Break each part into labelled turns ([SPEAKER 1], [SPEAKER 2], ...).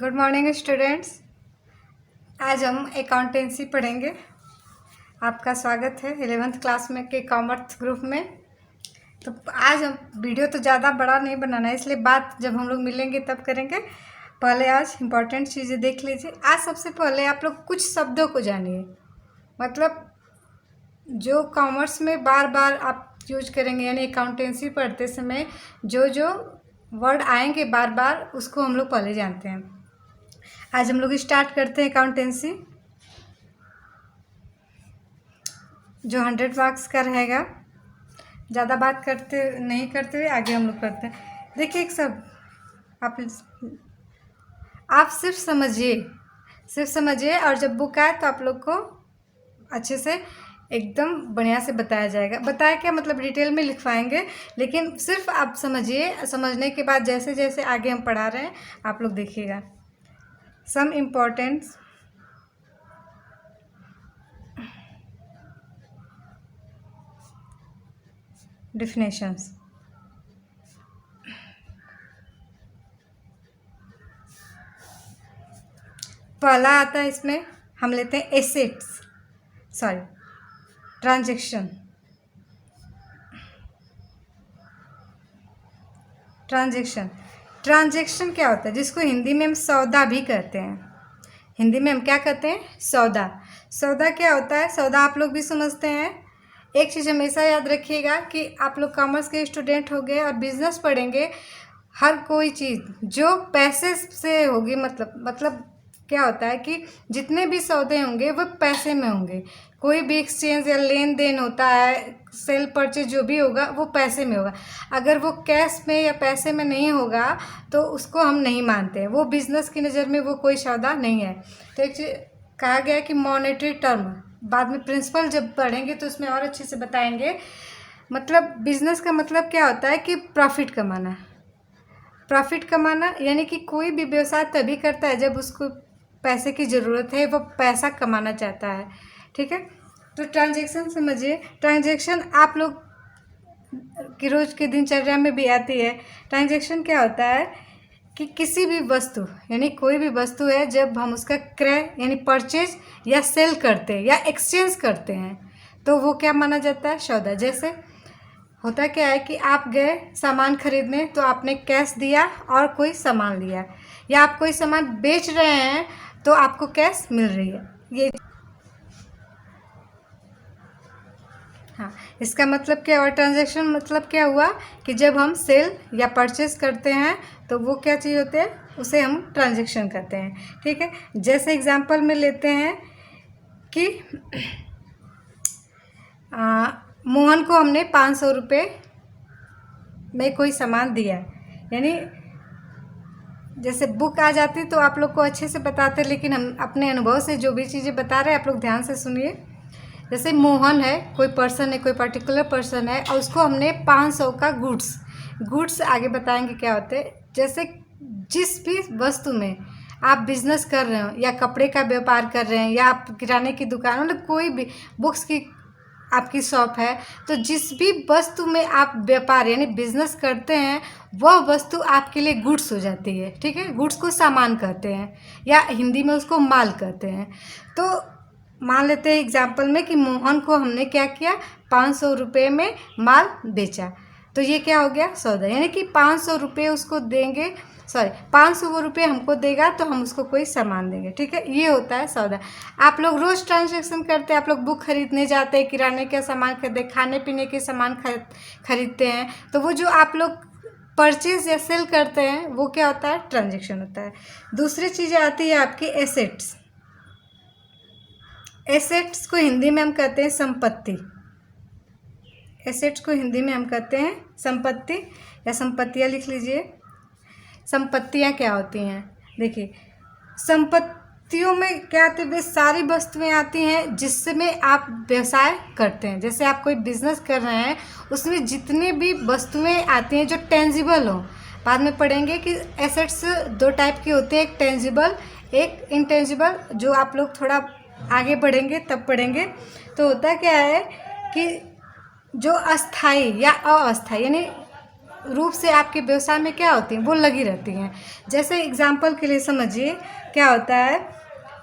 [SPEAKER 1] Good morning students. आज हम accountancy पढ़ेंगे। आपका स्वागत है 11th क्लास में के कॉमर्स ग्रुप में। तो आज हम वीडियो तो ज़्यादा बड़ा नहीं बनाना है, इसलिए बात जब हम लोग मिलेंगे तब करेंगे। पहले आज इम्पॉर्टेंट चीज़ें देख लीजिए। आज सबसे पहले आप लोग कुछ शब्दों को जानिए, मतलब जो कॉमर्स में बार बार आप यूज करेंगे, यानी अकाउंटेंसी पढ़ते समय जो जो वर्ड आएंगे बार बार, उसको हम लोग पहले जानते हैं। आज हम लोग स्टार्ट करते हैं अकाउंटेंसी, जो 100 मार्क्स का रहेगा। ज़्यादा बात नहीं करते हुए आगे हम लोग करते हैं। देखिए, एक सब आप सिर्फ समझिए और जब बुक आए तो आप लोग को अच्छे से एकदम बढ़िया से बताया जाएगा। बताया क्या मतलब, डिटेल में लिखवाएंगे, लेकिन सिर्फ आप समझिए। समझने के बाद जैसे जैसे आगे हम पढ़ा रहे हैं आप लोग देखिएगा। Some important definitions. पहला आता है, इसमें हम लेते हैं ट्रांजैक्शन। ट्रांजैक्शन क्या होता है, जिसको हिंदी में हम सौदा भी कहते हैं। हिंदी में हम क्या कहते हैं, सौदा। सौदा क्या होता है, सौदा आप लोग भी समझते हैं। एक चीज़ हमेशा याद रखिएगा कि आप लोग कॉमर्स के स्टूडेंट हो गए और बिजनेस पढ़ेंगे। हर कोई चीज़ जो पैसे से होगी, मतलब क्या होता है कि जितने भी सौदे होंगे वो पैसे में होंगे। कोई भी एक्सचेंज या लेन देन होता है, सेल परचेज जो भी होगा वो पैसे में होगा। अगर वो कैश में या पैसे में नहीं होगा तो उसको हम नहीं मानते हैं, वो बिज़नेस की नज़र में वो कोई सौदा नहीं है। तो एक चीज़ कहा गया है कि मॉनेटरी टर्म, बाद में प्रिंसिपल जब पढ़ेंगे तो उसमें और अच्छे से बताएंगे। मतलब बिजनेस का मतलब क्या होता है कि प्रॉफिट कमाना, यानी कि कोई भी व्यवसाय तभी करता है जब उसको पैसे की ज़रूरत है, वो पैसा कमाना चाहता है। ठीक है, तो ट्रांजैक्शन समझिए। ट्रांजैक्शन आप लोग की रोज़ की दिनचर्या में भी आती है। ट्रांजैक्शन क्या होता है कि किसी भी वस्तु, यानी कोई भी वस्तु है, जब हम उसका क्रय यानी परचेज या सेल करते हैं या एक्सचेंज करते हैं तो वो क्या माना जाता है, सौदा। जैसे होता क्या है कि आप गए सामान खरीदने, तो आपने कैश दिया और कोई सामान लिया, या आप कोई सामान बेच रहे हैं तो आपको कैश मिल रही है। ये हाँ, इसका मतलब क्या हुआ, ट्रांजैक्शन मतलब क्या हुआ कि जब हम सेल या परचेस करते हैं तो वो क्या चीज़ होते हैं, उसे हम ट्रांजैक्शन कहते हैं। ठीक है, जैसे एग्जांपल में लेते हैं कि मोहन को हमने 500 रुपये में कोई सामान दिया, यानी जैसे बुक आ जाती तो आप लोग को अच्छे से बताते, लेकिन हम अपने अनुभव से जो भी चीज़ें बता रहे हैं आप लोग ध्यान से सुनिए। जैसे मोहन है, कोई पर्सन है, कोई पर्टिकुलर पर्सन है, और उसको हमने 500 का गुड्स आगे बताएंगे क्या होते हैं। जैसे जिस भी वस्तु में आप बिजनेस कर रहे हो, या कपड़े का व्यापार कर रहे हैं, या आप किराने की दुकान, मतलब कोई भी बुक्स की आपकी शॉप है, तो जिस भी वस्तु में आप व्यापार यानी बिजनेस करते हैं वह वस्तु आपके लिए गुड्स हो जाती है। ठीक है, गुड्स को सामान कहते हैं, या हिंदी में उसको माल कहते हैं। तो मान लेते हैं एग्जाम्पल में कि मोहन को हमने क्या किया, 500 रुपये में माल बेचा, तो ये क्या हो गया, सौदा। यानी कि 500 रुपये उसको देंगे, 500 रुपये हमको देगा तो हम उसको कोई सामान देंगे। ठीक है, ये होता है सौदा। आप लोग रोज़ ट्रांजैक्शन करते हैं, आप लोग बुक खरीदने जाते हैं, किराने का सामान खरीदते, खाने पीने के सामान खरीदते हैं, तो वो जो आप लोग परचेज या सेल करते हैं वो क्या होता है, ट्रांजैक्शन होता है। दूसरी चीज़ें आती है आपकी एसेट्स को हिंदी में हम कहते हैं संपत्ति। एसेट्स को हिंदी में हम कहते हैं संपत्ति, या संपत्तियाँ लिख लीजिए। संपत्तियाँ क्या होती हैं, देखिए संपत्तियों में क्या आती है, सारी वस्तुएं आती हैं जिसमें आप व्यवसाय करते हैं। जैसे आप कोई बिजनेस कर रहे हैं, उसमें जितनी भी वस्तुएं आती हैं जो टेंजिबल हो। बाद में पढ़ेंगे कि एसेट्स 2 टाइप के होते हैं, एक टेंजिबल एक इनटेंजिबल, जो आप लोग थोड़ा आगे बढ़ेंगे तब पढ़ेंगे। तो होता क्या है कि जो अस्थाई या अस्थाई, यानी रूप से आपके व्यवसाय में क्या होती हैं, वो लगी रहती हैं। जैसे एग्जाम्पल के लिए समझिए क्या होता है,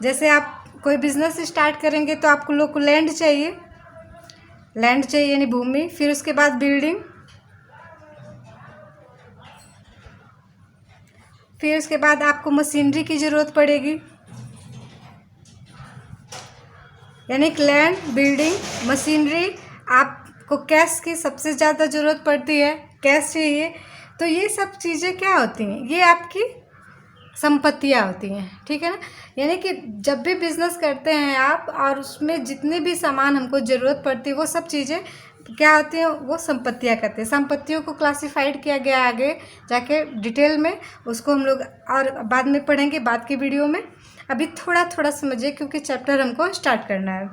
[SPEAKER 1] जैसे आप कोई बिजनेस स्टार्ट करेंगे तो आपको लोग को लैंड चाहिए, यानी भूमि, फिर उसके बाद बिल्डिंग, फिर उसके बाद आपको मशीनरी की ज़रूरत पड़ेगी, यानी लैंड, बिल्डिंग, मशीनरी। आपको कैश की सबसे ज़्यादा ज़रूरत पड़ती है, कैश चाहिए। तो ये सब चीज़ें क्या होती हैं, ये आपकी संपत्तियाँ होती हैं, ठीक है ना। यानी कि जब भी बिज़नेस करते हैं आप और उसमें जितने भी सामान हमको ज़रूरत पड़ती है वो सब चीज़ें क्या होती हैं, वो संपत्तियाँ कहते हैं। संपत्तियों को क्लासिफाइड किया गया आगे जाके डिटेल में, उसको हम लोग और बाद में पढ़ेंगे बाद की वीडियो में। अभी थोड़ा थोड़ा समझिए क्योंकि चैप्टर हमको स्टार्ट करना है।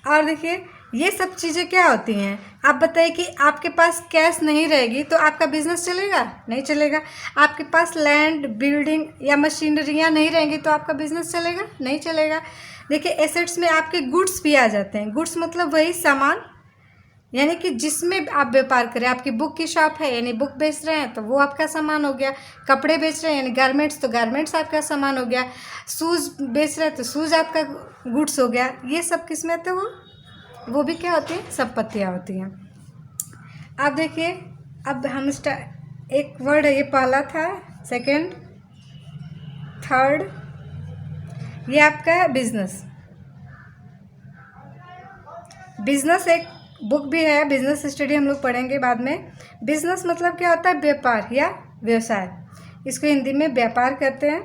[SPEAKER 1] और देखिए ये सब चीज़ें क्या होती हैं, आप बताइए कि आपके पास कैश नहीं रहेगी तो आपका बिजनेस चलेगा, नहीं चलेगा। आपके पास लैंड, बिल्डिंग या मशीनरियाँ नहीं रहेंगी तो आपका बिजनेस चलेगा, नहीं चलेगा। देखिए एसेट्स में आपके गुड्स भी आ जाते हैं। गुड्स मतलब वही सामान, यानी कि जिसमें आप व्यापार करें। आपकी बुक की शॉप है यानी बुक बेच रहे हैं तो वो आपका सामान हो गया। कपड़े बेच रहे हैं यानी गारमेंट्स, तो गारमेंट्स आपका सामान हो गया। शूज़ बेच रहे हैं तो शूज़ आपका गुड्स हो गया। ये सब किस में आते हैं, वो भी क्या होती हैं, संपत्तियाँ होती हैं। अब देखिए अब हम एक वर्ड है, ये पहला था, सेकंड, थर्ड, ये आपका है बिजनेस। बिजनेस एक बुक भी है, बिजनेस स्टडी हम लोग पढ़ेंगे बाद में। बिजनेस मतलब क्या होता है, व्यापार या व्यवसाय। इसको हिंदी में व्यापार कहते हैं।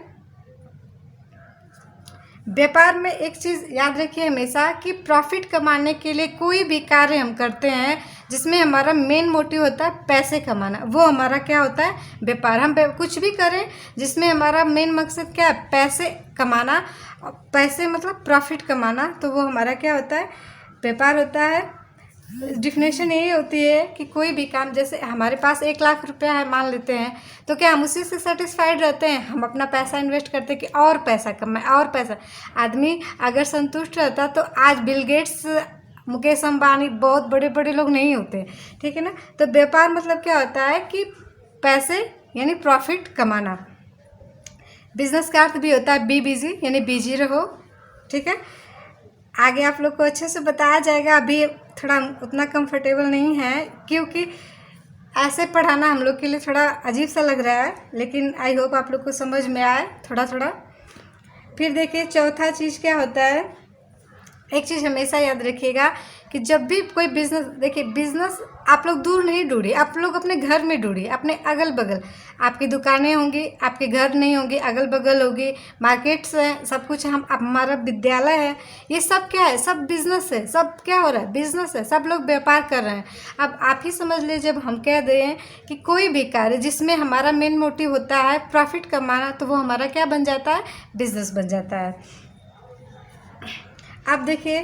[SPEAKER 1] व्यापार में एक चीज़ याद रखिए हमेशा कि प्रॉफिट कमाने के लिए कोई भी कार्य हम करते हैं जिसमें हमारा मेन मोटिव होता है पैसे कमाना, वो हमारा क्या होता है, व्यापार। हम कुछ भी करें जिसमें हमारा मेन मकसद क्या है, पैसे कमाना। पैसे मतलब प्रॉफिट कमाना, तो वो हमारा क्या होता है, व्यापार होता है। डिफिनेशन यही होती है कि कोई भी काम, जैसे हमारे पास 1 लाख रुपया है मान लेते हैं, तो क्या हम उसी से सेटिस्फाइड रहते हैं, हम अपना पैसा इन्वेस्ट करते हैं कि और पैसा कमाए, और पैसा। आदमी अगर संतुष्ट रहता तो आज बिल गेट्स, मुकेश अंबानी, बहुत बड़े बड़े लोग नहीं होते, ठीक है ना। तो व्यापार मतलब क्या होता है कि पैसे यानी प्रॉफिट कमाना। बिजनेस का अर्थ भी होता है बी बिजी, यानी बिजी रहो, ठीक है। आगे आप लोग को अच्छे से बताया जाएगा, अभी थोड़ा उतना कंफर्टेबल नहीं है क्योंकि ऐसे पढ़ाना हम लोग के लिए थोड़ा अजीब सा लग रहा है, लेकिन आई होप आप लोग को समझ में आए थोड़ा थोड़ा। फिर देखिए चौथा चीज़ क्या होता है, एक चीज़ हमेशा याद रखिएगा कि जब भी कोई बिज़नेस, देखिए बिज़नेस आप लोग दूर नहीं ढूंढिए, आप लोग अपने घर में ढूंढिए, अपने अगल बगल। आपकी दुकानें होंगी, आपके घर नहीं होंगी, अगल बगल होगी, मार्केट्स हैं, सब कुछ। हमारा विद्यालय है, ये सब क्या है, सब बिज़नेस है। सब क्या हो रहा है, बिज़नेस है, सब लोग व्यापार कर रहे हैं। अब आप ही समझ लीजिए, जब हम कह रहे हैं कि कोई भी कार्य जिसमें हमारा मेन मोटिव होता है प्रॉफिट कमाना, तो वो हमारा क्या बन जाता है, बिज़नेस बन जाता है। अब देखिए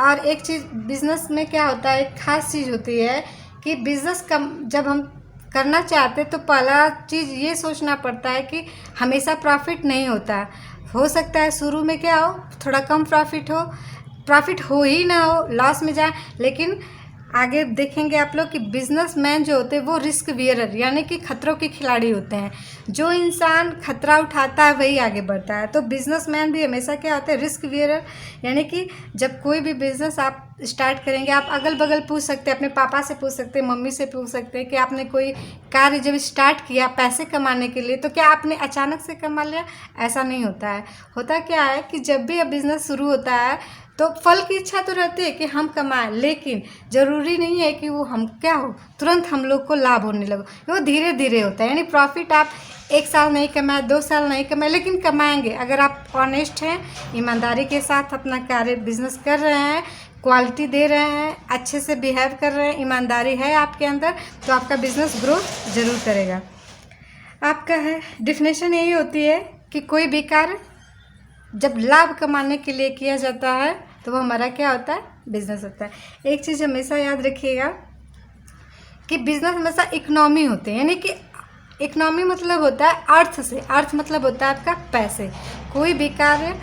[SPEAKER 1] और एक चीज़ बिज़नेस में क्या होता है, एक ख़ास चीज़ होती है कि बिज़नेस जब हम करना चाहते हैं तो पहला चीज़ ये सोचना पड़ता है कि हमेशा प्रॉफिट नहीं होता है। हो सकता है शुरू में क्या हो, थोड़ा कम प्रॉफिट हो ही ना हो, लॉस में जाए। लेकिन आगे देखेंगे आप लोग कि बिजनेसमैन जो होते हैं वो रिस्क वियरर यानी कि खतरों के खिलाड़ी होते हैं। जो इंसान खतरा उठाता है वही आगे बढ़ता है। तो बिजनेसमैन भी हमेशा क्या होते हैं, रिस्क वियरर। यानी कि जब कोई भी बिजनेस आप स्टार्ट करेंगे, आप अगल बगल पूछ सकते हैं, अपने पापा से पूछ सकते हैं, मम्मी से पूछ सकते हैं कि आपने कोई कार्य जब स्टार्ट किया पैसे कमाने के लिए तो क्या आपने अचानक से कमा लिया, ऐसा नहीं होता है। होता क्या है कि जब भी अब बिज़नेस शुरू होता है तो फल की इच्छा तो रहती है कि हम कमाएं, लेकिन ज़रूरी नहीं है कि वो हम क्या हो तुरंत हम लोग को लाभ होने लगे। वो धीरे धीरे होता है। यानी प्रॉफिट आप 1 साल नहीं कमाए, 2 साल नहीं कमाए, लेकिन कमाएंगे अगर आप ऑनेस्ट हैं, ईमानदारी के साथ अपना कार्य बिजनेस कर रहे हैं, क्वालिटी दे रहे हैं, अच्छे से बिहेव कर रहे हैं, ईमानदारी है आपके अंदर, तो आपका बिजनेस ग्रोथ ज़रूर करेगा। आपका है डिफिनेशन यही होती है कि कोई भी कार्य जब लाभ कमाने के लिए किया जाता है तो वो हमारा क्या होता है, बिजनेस होता है। एक चीज़ हमेशा याद रखिएगा कि बिजनेस हमेशा इकोनॉमी होते हैं। यानी कि इकोनॉमी मतलब होता है अर्थ से, अर्थ मतलब होता है आपका पैसे। कोई भी कार्य,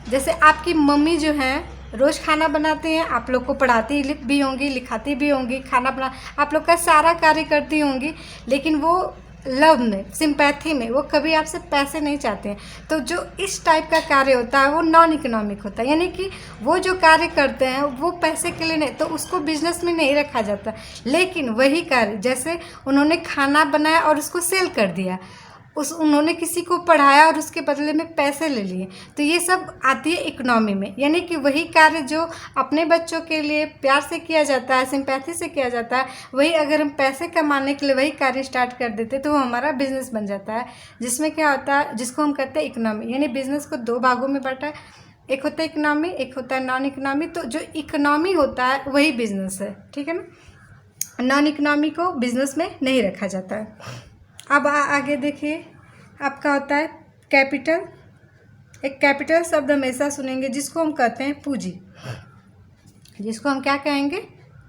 [SPEAKER 1] जैसे आपकी मम्मी जो हैं रोज़ खाना बनाती हैं, आप लोग को पढ़ाती भी होंगी, लिखाती भी होंगी, खाना बना आप लोग का सारा कार्य करती होंगी, लेकिन वो लव में, सिंपैथी में, वो कभी आपसे पैसे नहीं चाहते हैं। तो जो इस टाइप का कार्य होता है वो नॉन इकोनॉमिक होता है, यानी कि वो जो कार्य करते हैं वो पैसे के लिए नहीं, तो उसको बिजनेस में नहीं रखा जाता। लेकिन वही कार्य, जैसे उन्होंने खाना बनाया और उसको सेल कर दिया, उन्होंने किसी को पढ़ाया और उसके बदले में पैसे ले लिए, तो ये सब आती है इकोनॉमी में। यानी कि वही कार्य जो अपने बच्चों के लिए प्यार से किया जाता है, सिंपैथी से किया जाता है, वही अगर हम पैसे कमाने के लिए वही कार्य स्टार्ट कर देते तो वो हमारा बिजनेस बन जाता है, जिसमें क्या होता है, जिसको हम कहते हैं इकोनॉमी। यानी बिजनेस को दो भागों में बांटा है, एक होता है इकोनॉमी, एक होता है नॉन इकोनॉमी। तो जो इकोनॉमी होता है वही बिजनेस है, ठीक है ना। नॉन इकोनॉमी को बिजनेस में नहीं रखा जाता है। अब आगे देखिए, आपका होता है कैपिटल। एक कैपिटल शब्द हमेशा सुनेंगे, जिसको हम कहते हैं पूंजी, जिसको हम क्या कहेंगे,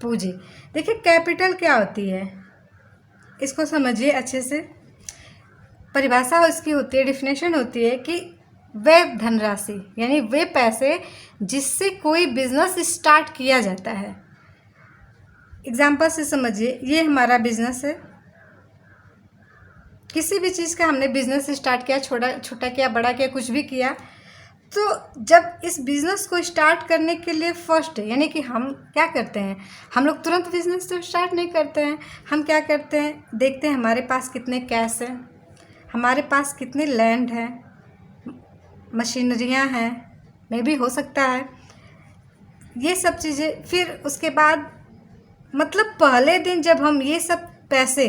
[SPEAKER 1] पूंजी। देखिए कैपिटल क्या होती है, इसको समझिए अच्छे से। परिभाषा इसकी होती है, डिफिनेशन होती है कि वह धनराशि, यानी वे पैसे जिससे कोई बिजनेस स्टार्ट किया जाता है। एग्जाम्पल से समझिए, ये हमारा बिजनेस है, किसी भी चीज़ का हमने बिजनेस स्टार्ट किया, छोटा किया, बड़ा किया, कुछ भी किया, तो जब इस बिज़नेस को स्टार्ट करने के लिए फर्स्ट, यानी कि हम क्या करते हैं, हम लोग तुरंत बिज़नेस तो स्टार्ट नहीं करते हैं। हम क्या करते हैं, देखते हैं हमारे पास कितने कैश हैं, हमारे पास कितने लैंड है, मशीनरियाँ हैं, मे भी हो सकता है, ये सब चीज़ें। फिर उसके बाद मतलब पहले दिन जब हम ये सब पैसे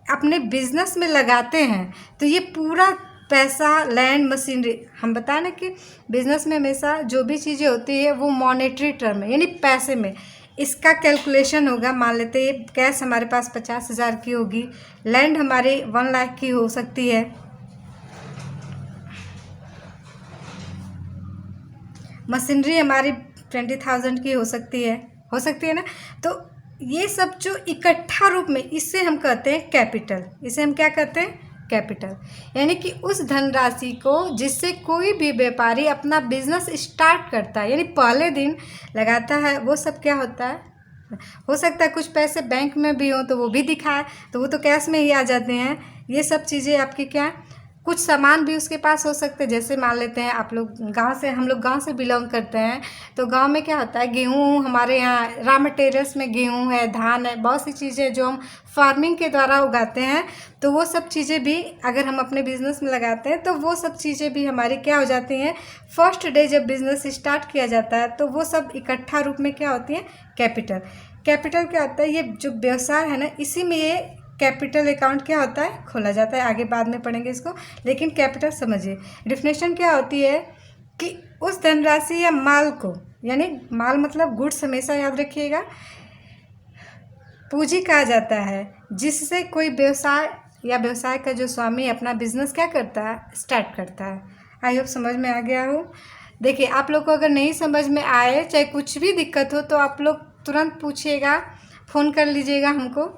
[SPEAKER 1] अपने बिजनेस में लगाते हैं, तो ये पूरा पैसा, लैंड, मशीनरी, हम बताएं ना कि बिजनेस में हमेशा जो भी चीज़ें होती है वो मॉनेटरी टर्म में, यानी पैसे में, इसका कैलकुलेशन होगा। मान लेते हैं कैश हमारे पास 50,000 की होगी, लैंड हमारी 1 लाख की हो सकती है, मशीनरी हमारी 20,000 की हो सकती है ना। तो ये सब जो इकट्ठा रूप में, इससे हम कहते हैं कैपिटल। इसे हम क्या कहते हैं, कैपिटल। यानी कि उस धनराशि को जिससे कोई भी व्यापारी अपना बिजनेस स्टार्ट करता है, यानी पहले दिन लगाता है, वो सब क्या होता है। हो सकता है कुछ पैसे बैंक में भी हों तो वो भी दिखाए, तो वो तो कैश में ही आ जाते हैं। ये सब चीज़ें आपकी क्या है, कुछ सामान भी उसके पास हो सकते हैं। जैसे मान लेते हैं आप लोग गांव से, हम लोग गांव से बिलोंग करते हैं, तो गांव में क्या होता है, गेहूँ हमारे यहाँ रॉ मटेरियल्स में गेहूँ है, धान है, बहुत सी चीज़ें जो हम फार्मिंग के द्वारा उगाते हैं, तो वो सब चीज़ें भी अगर हम अपने बिजनेस में लगाते हैं तो वो सब चीज़ें भी हमारी क्या हो जाती हैं। फर्स्ट डे जब बिज़नेस स्टार्ट किया जाता है तो वो सब इकट्ठा रूप में क्या होती हैं, कैपिटल। कैपिटल क्या होता है, ये जो व्यवसाय है ना, इसी में ये कैपिटल अकाउंट क्या होता है, खोला जाता है। आगे बाद में पढ़ेंगे इसको, लेकिन कैपिटल समझिए। डिफिनेशन क्या होती है कि उस धनराशि या माल को, यानी माल मतलब गुड्स, हमेशा याद रखिएगा, पूंजी कहा जाता है, जिससे कोई व्यवसाय या व्यवसाय का जो स्वामी अपना बिजनेस क्या करता है, स्टार्ट करता है। आई होप समझ में आ गया हो। देखिए आप लोग को अगर नहीं समझ में आए, चाहे कुछ भी दिक्कत हो, तो आप लोग तुरंत पूछिएगा, फ़ोन कर लीजिएगा हमको,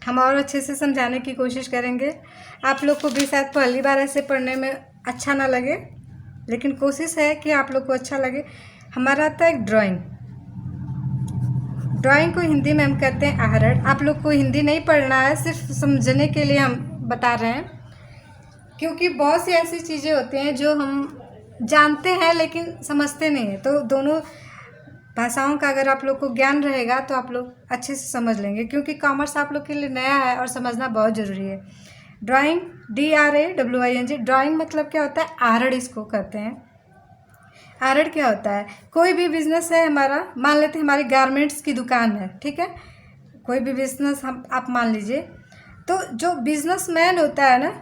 [SPEAKER 1] हम और अच्छे से समझाने की कोशिश करेंगे। आप लोग को भी शायद पहली बार ऐसे पढ़ने में अच्छा ना लगे, लेकिन कोशिश है कि आप लोग को अच्छा लगे। हमारा आता है ड्राइंग। ड्राइंग को हिंदी में हम कहते हैं आहरण। आप लोग को हिंदी नहीं पढ़ना है, सिर्फ समझने के लिए हम बता रहे हैं, क्योंकि बहुत सी ऐसी चीज़ें होती हैं जो हम जानते हैं लेकिन समझते नहीं हैं। तो दोनों भाषाओं का अगर आप लोग को ज्ञान रहेगा तो आप लोग अच्छे से समझ लेंगे, क्योंकि कॉमर्स आप लोग के लिए नया है और समझना बहुत ज़रूरी है। ड्राइंग, DRAWING, ड्राइंग मतलब क्या होता है, आहरण इसको कहते हैं। आहरण क्या होता है, कोई भी बिजनेस है हमारा, मान लेते हैं हमारी गारमेंट्स की दुकान है, ठीक है, कोई भी बिजनेस हम आप मान लीजिए, तो जो बिजनेसमैन होता है ना,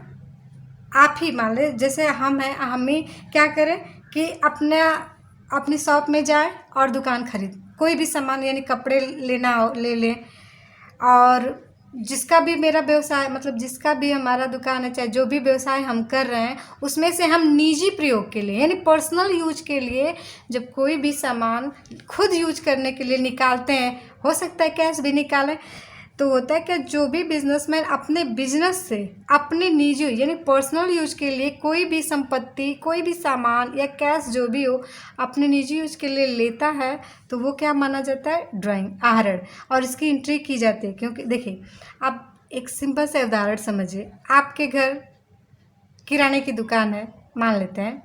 [SPEAKER 1] आप ही मान ले, जैसे हम हैं, हम ही क्या करें कि अपनी शॉप में जाए और दुकान खरीद, कोई भी सामान, यानी कपड़े लेना हो ले लें, और जिसका भी मेरा व्यवसाय, मतलब जिसका भी हमारा दुकान है, चाहे जो भी व्यवसाय हम कर रहे हैं, उसमें से हम निजी प्रयोग के लिए, यानी पर्सनल यूज के लिए, जब कोई भी सामान खुद यूज करने के लिए निकालते हैं, हो सकता है कैश भी निकालें, तो होता है कि जो भी बिजनेसमैन अपने बिजनेस से अपने निजी यानी पर्सनल यूज के लिए कोई भी संपत्ति, कोई भी सामान या कैश जो भी हो अपने निजी यूज के लिए लेता है तो वो क्या माना जाता है, ड्राइंग, आहरण, और इसकी एंट्री की जाती है। क्योंकि देखिए आप एक सिंपल से उदाहरण समझिए, आपके घर किराने की दुकान है, मान लेते हैं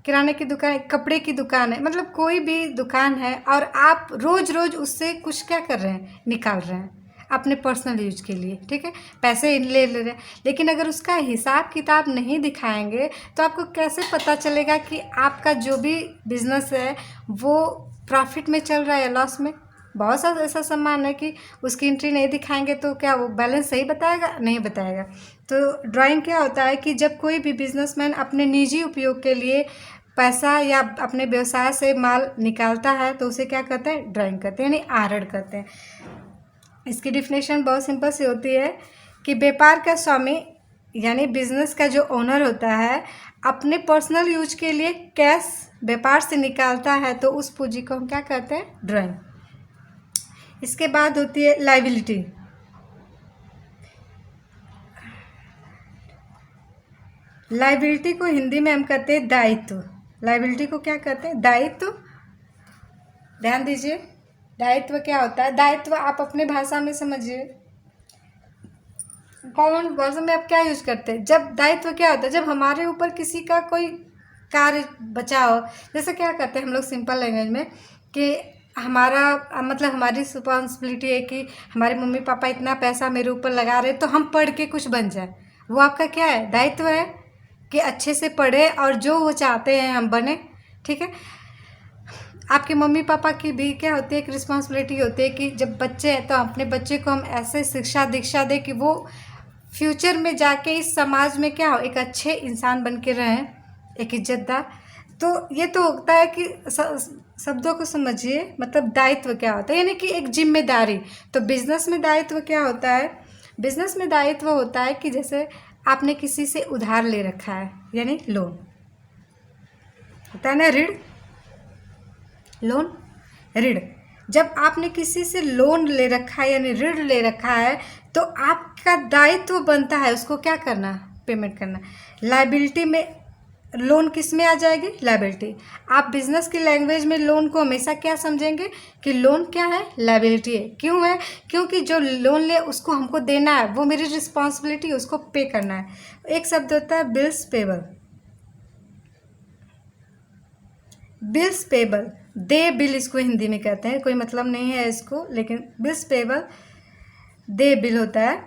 [SPEAKER 1] किराने की दुकान, कपड़े की दुकान है, मतलब कोई भी दुकान है, और आप रोज़ रोज़ उससे कुछ क्या कर रहे हैं, निकाल रहे हैं अपने पर्सनल यूज के लिए, ठीक है, पैसे ले रहे हैं। लेकिन अगर उसका हिसाब किताब नहीं दिखाएंगे तो आपको कैसे पता चलेगा कि आपका जो भी बिजनेस है वो प्रॉफिट में चल रहा है या लॉस में। बहुत सा ऐसा सामान है कि उसकी एंट्री नहीं दिखाएंगे तो क्या वो बैलेंस सही बताएगा, नहीं बताएगा। तो ड्राइंग क्या होता है कि जब कोई भी बिजनेसमैन अपने निजी उपयोग के लिए पैसा या अपने व्यवसाय से माल निकालता है तो उसे क्या कहते हैं, ड्राइंग कहते हैं, यानी आहरण कहते हैं। इसकी डिफिनेशन बहुत सिंपल सी होती है कि व्यापार का स्वामी यानी बिजनेस का जो ओनर होता है अपने पर्सनल यूज के लिए कैश व्यापार से निकालता है तो उस पूंजी को हम क्या कहते हैं, ड्राइंग। इसके बाद होती है लायबिलिटी। लायबिलिटी को हिंदी में हम कहते हैं दायित्व। लायबिलिटी को क्या कहते हैं, दायित्व। ध्यान दीजिए, दायित्व क्या होता है, दायित्व आप अपने भाषा में समझिए, कॉमन भाषा में आप क्या यूज करते हैं। जब दायित्व क्या होता है, जब हमारे ऊपर किसी का कोई कार्य बचा हो, जैसे क्या कहते हैं हम लोग सिंपल लैंग्वेज में कि हमारा मतलब हमारी रिस्पॉन्सिबिलिटी है कि हमारे मम्मी पापा इतना पैसा मेरे ऊपर लगा रहे तो हम पढ़ के कुछ बन जाए, वो आपका क्या है, दायित्व है कि अच्छे से पढ़े और जो वो चाहते हैं हम बने, ठीक है। आपके मम्मी पापा की भी क्या होती है, एक रिस्पॉन्सिबिलिटी होती है कि जब बच्चे हैं तो अपने बच्चे को हम ऐसे शिक्षा दीक्षा दें कि वो फ्यूचर में जाके इस समाज में क्या हो, एक अच्छे इंसान बन के रहें, एक इज्जतदार। तो ये तो होता है कि शब्दों को समझिए, मतलब दायित्व क्या होता है, यानी कि एक जिम्मेदारी। तो बिजनेस में दायित्व क्या होता है, बिजनेस में दायित्व होता है कि जैसे आपने किसी से उधार ले रखा है, यानी लोन होता है ना, ऋण, लोन, ऋण। जब आपने किसी से लोन ले रखा है यानी ऋण ले रखा है तो आपका दायित्व बनता है उसको क्या करना, पेमेंट करना। लायबिलिटी में लोन किस में आ जाएगी, लायबिलिटी। आप बिजनेस की लैंग्वेज में लोन को हमेशा क्या समझेंगे कि लोन क्या है, लायबिलिटी है। क्यों है, क्योंकि जो लोन ले उसको हमको देना है, वो मेरी रिस्पॉन्सिबिलिटी है, उसको पे करना है। एक शब्द होता है बिल्स पेबल। बिल्स पेबल, दे बिल इसको हिंदी में कहते हैं, कोई मतलब नहीं है इसको, लेकिन बिल्स पेबल दे बिल होता है।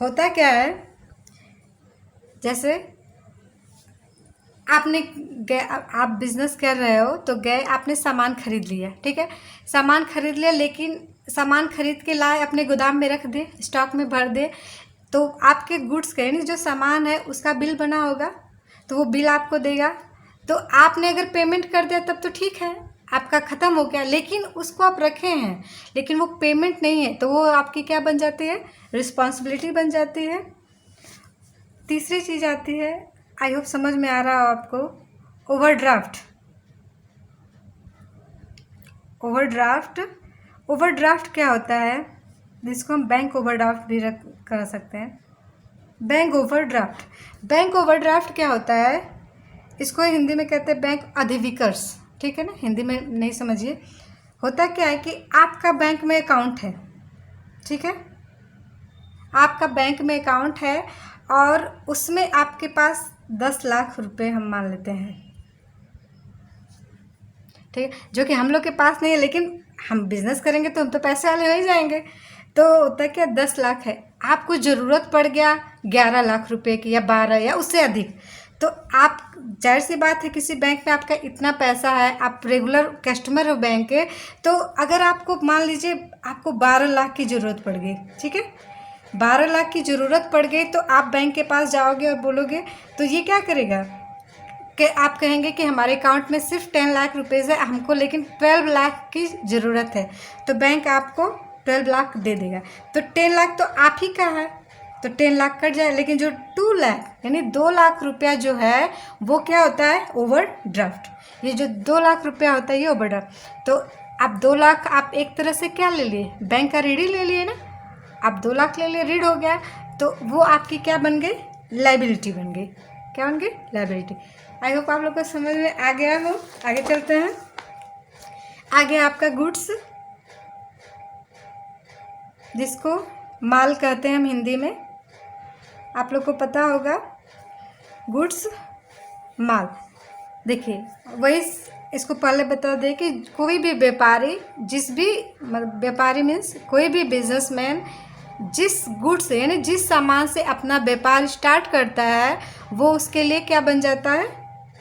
[SPEAKER 1] होता क्या है, जैसे आपने गए, आप बिजनेस कर रहे हो तो गए, आपने सामान खरीद लिया, ठीक है, सामान खरीद लिया, लेकिन सामान खरीद के लाए अपने गोदाम में रख दे, स्टॉक में भर दे, तो आपके गुड्स का यानी जो सामान है उसका बिल बना होगा तो वो बिल आपको देगा। तो आपने अगर पेमेंट कर दिया तब तो ठीक है, आपका ख़त्म हो गया, लेकिन उसको आप रखे हैं लेकिन वो पेमेंट नहीं है तो वो आपकी क्या बन जाती है, रिस्पॉन्सिबिलिटी बन जाती है। तीसरी चीज़ आती है, आई होप समझ में आ रहा हो आपको, ओवरड्राफ्ट। ओवरड्राफ्ट, ओवरड्राफ्ट क्या होता है, जिसको हम बैंक ओवरड्राफ्ट भी कर सकते हैं। बैंक ओवरड्राफ्ट, बैंक ओवरड्राफ्ट क्या होता है, इसको हिंदी में कहते हैं बैंक अधिविकर्ष, ठीक है ना, हिंदी में नहीं समझिए। होता क्या है कि आपका बैंक में अकाउंट है, ठीक है, आपका बैंक में अकाउंट है और उसमें आपके पास 10 लाख रुपए हम मान लेते हैं, ठीक है, जो कि हम लोग के पास नहीं है, लेकिन हम बिजनेस करेंगे तो हम तो पैसे वाले हो ही जाएंगे। तो होता क्या, 10 लाख है, आपको ज़रूरत पड़ गया 11 लाख रुपए की या 12 या उससे अधिक, तो आप, जाहिर सी बात है किसी बैंक में आपका इतना पैसा है, आप रेगुलर कस्टमर हो बैंक के, तो अगर आपको मान लीजिए आपको 12 लाख की ज़रूरत पड़ गई, ठीक है, 12 लाख की ज़रूरत पड़ गई तो आप बैंक के पास जाओगे और बोलोगे तो ये क्या करेगा कि आप कहेंगे कि हमारे अकाउंट में सिर्फ 10 लाख रुपीज़ है हमको, लेकिन 12 लाख की ज़रूरत है, तो बैंक आपको 12 लाख दे देगा। तो 10 लाख तो आप ही का है तो 10 लाख कट जाए, लेकिन जो 2 लाख यानी 2 लाख रुपया जो है वो क्या होता है, ओवरड्राफ्ट। ये जो 2 लाख रुपया होता है ये ओवरड्राफ्ट। तो आप 2 लाख आप एक तरह से क्या ले लिए, बैंक का ऋण ही ले लिए ना। आप 2 लाख ले लिए, ऋण हो गया, तो वो आपकी क्या बन गई, लाइबिलिटी बन गई। क्या बन गई, लाइबिलिटी। आई होप आप लोग को समझ में आ गया हो। आगे चलते हैं। आगे आपका गुड्स, जिसको माल कहते हैं हम हिंदी में, आप लोग को पता होगा, गुड्स माल। देखिए वही, इसको पहले बता दें कि कोई भी व्यापारी, जिस भी व्यापारी मीन्स कोई भी बिजनेसमैन जिस गुड्स यानी जिस सामान से अपना व्यापार स्टार्ट करता है, वो उसके लिए क्या बन जाता है,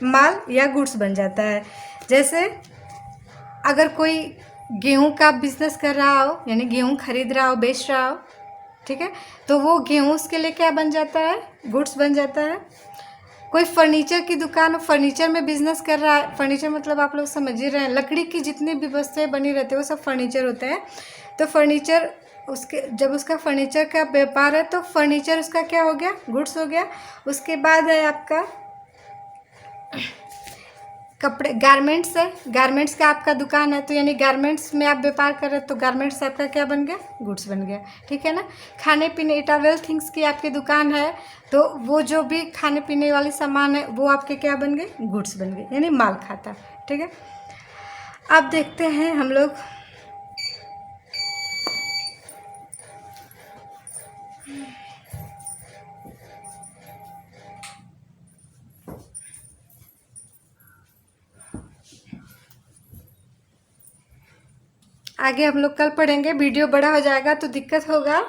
[SPEAKER 1] माल या गुड्स बन जाता है। जैसे अगर कोई गेहूं का बिजनेस कर रहा हो, यानी गेहूं खरीद रहा हो, बेच रहा हो, ठीक है, तो वो गेहूं उसके लिए क्या बन जाता है, गुड्स बन जाता है। कोई फर्नीचर की दुकान, फर्नीचर में बिजनेस कर रहा है, फर्नीचर मतलब आप लोग समझ ही रहे हैं, लकड़ी की जितनी भी वस्तुएं बनी रहती है वो सब फर्नीचर होते हैं। तो फर्नीचर उसके, जब उसका फर्नीचर का व्यापार है तो फर्नीचर उसका क्या हो गया, गुड्स हो गया। उसके बाद है आपका कपड़े, गारमेंट्स है, गारमेंट्स का आपका दुकान है, तो यानी गारमेंट्स में आप व्यापार कर रहे हैं, तो गारमेंट्स आपका क्या बन गया, गुड्स बन गया। ठीक है ना। खाने पीने, इटावेल थिंग्स की आपकी दुकान है, तो वो जो भी खाने पीने वाले सामान है वो आपके क्या बन गए, गुड्स बन गए, यानी माल खाता। ठीक है। अब देखते हैं हम लोग आगे, हम लोग कल पढ़ेंगे। वीडियो बड़ा हो जाएगा तो दिक्कत होगा।